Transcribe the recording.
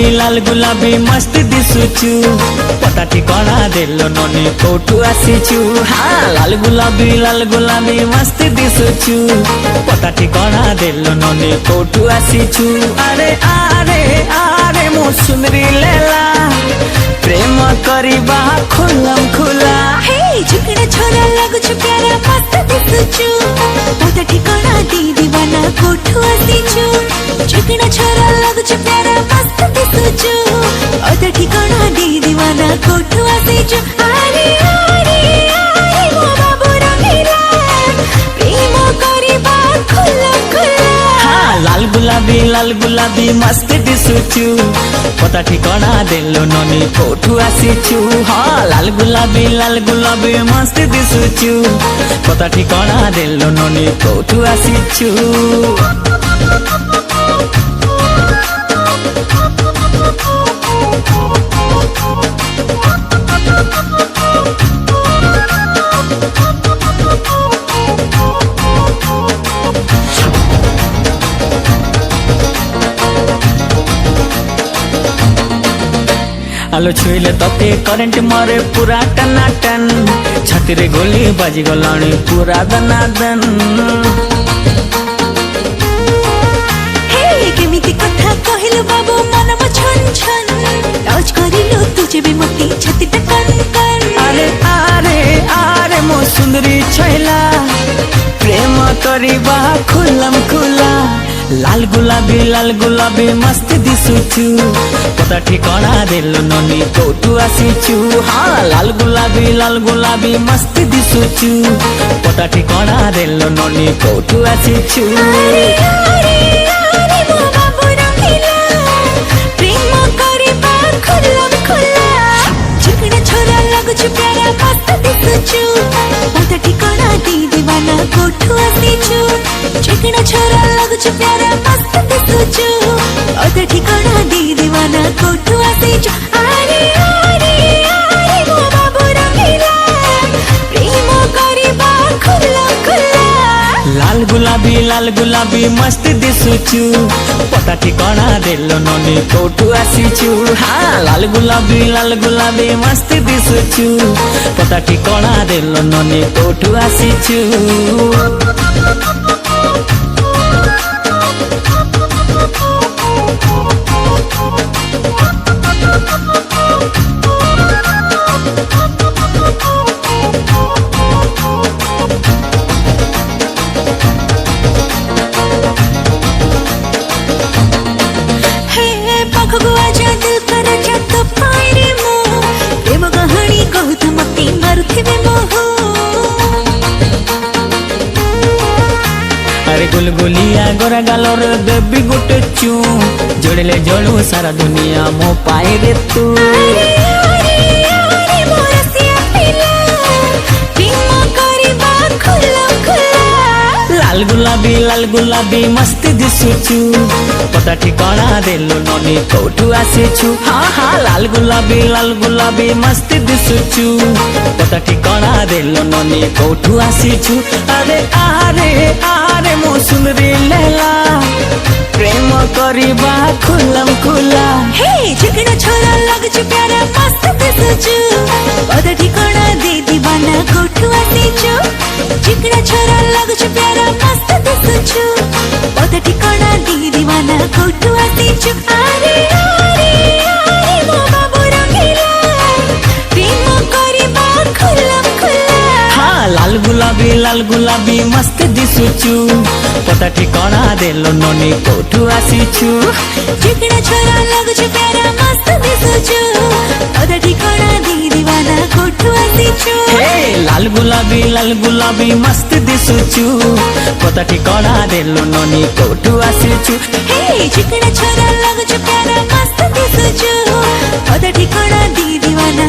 लाल गुलाबी मस्त दिसुचु पता ठिकाना देलो ननी कोठू आसीचु। हाँ लाल गुलाबी मस्त दिसुचु पता ठिकाना देलो ननी कोठू आसीचु। अरे आरे आरे मो सुंदरी लेला प्रेम करिबा खुलम खुला। हे झुकना छोरा लागुछु प्यारा मस्त दिसुचु पता ठिकाना दी दीवाना कोठू आसीचु। झुकना छोरा लागुछु प्यारा मस्त दिसुचु पता ठिकाना दी दीवाना कोठू आसीचु। अरे अरे अरे मो बाबू रंगीला प्रेम करिबा खुला खुला। हाँ लाल गुलाबी मस्त दिसुचु पता ठिकाना देलो ननी कोठू आसीचु। हाँ लाल गुलाबी मस्त दिसुचु पता ठिकाना देलो ननी कोठू आसीचु। आलो छुईले तते करेंट मारे पूरा टनाटन छातीरे गोली बाजी गलाणी पूरा दनादन। हे केमिति कथा कहिलु बाबू मनम छन छन टच करिलु तुझे भी मोती छाती टकन कन। अरे आरे आरे मो सुंदरी छैला प्रेम करिबा खुलम खुला। लाल गुलाबी मस्त दिसुचु पता ठिकाना देलो ननी कोठू आसीचु। हाँ लाल गुलाबी मस्त दिसुचु पता ठिकाना देलो ननी कोठू आसीचु। अरे अरे अरे मो बाबू रंगीला प्रेम करिबा खुलम खुला। झुकना छोरा लागुछु प्यारा मस्त दिसुचु पता ठिकाना दी दीवाना कोठू आसीचु। झुकना छोरा लागुछु प्यारा मस्त दिसुचु पता ठिकाना दी दीवाना कोठू आसीचु। अरे अरे अरे मो बाबू रंगीला प्रेम करिबा खुला खुला। लाल गुलाबी मस्त दिसुचु पता ठिकाना देलो ननी कोठू आसीचु। हाँ लाल गुलाबी मस्त दिसुचु पता ठिकाना देलो ननी कोठू आसीचु। अरे गुलगुलिया गोरा गालोर देवी गुटे चू जोड़ले जोड़ू सारा दुनिया मो पाए रे तू। लाल गुलाबी मस्त दिसुचु पता ठिकाना देलो ननी कोठू आसीचु। हाँ हाँ लाल गुलाबी मस्त दिसुचु पता ठिकाना देलो ननी कोठू आसीचु। अरे आरे आरे मो सुंदरी लेला प्रेम करिबा खुलम खुला। हे झुकना छोरा लागुछु प्यारा मस्त दिसुचु पता ठिकाना दी दीवाना कोठू आसीचु। झुकना छोरा लागुछु प्यारा मस्त दिसुचु पता ठिकाना दी दीवाना कोठू आसीचु। अरे अरे अरे मो बाबू रंगीला प्रेम करिबा खुलम खुला। हाँ लाल गुलाबी मस्त दिसुचु पता ठिकाना देलो ननी कोठू आसीचु। झुकना छोरा लागुछु प्यारा मस्त दिसुचु पता ठिकाना दी दीवाना कोठू आसीचु। हे लाल गुलाबी मस्त दिसुचु पता ठिकाना देलो ननी कोठू आसीचु। हे झुकना छोरा लागुछु प्यारा मस्त दिसुचु पता ठिकाना दी दीवाना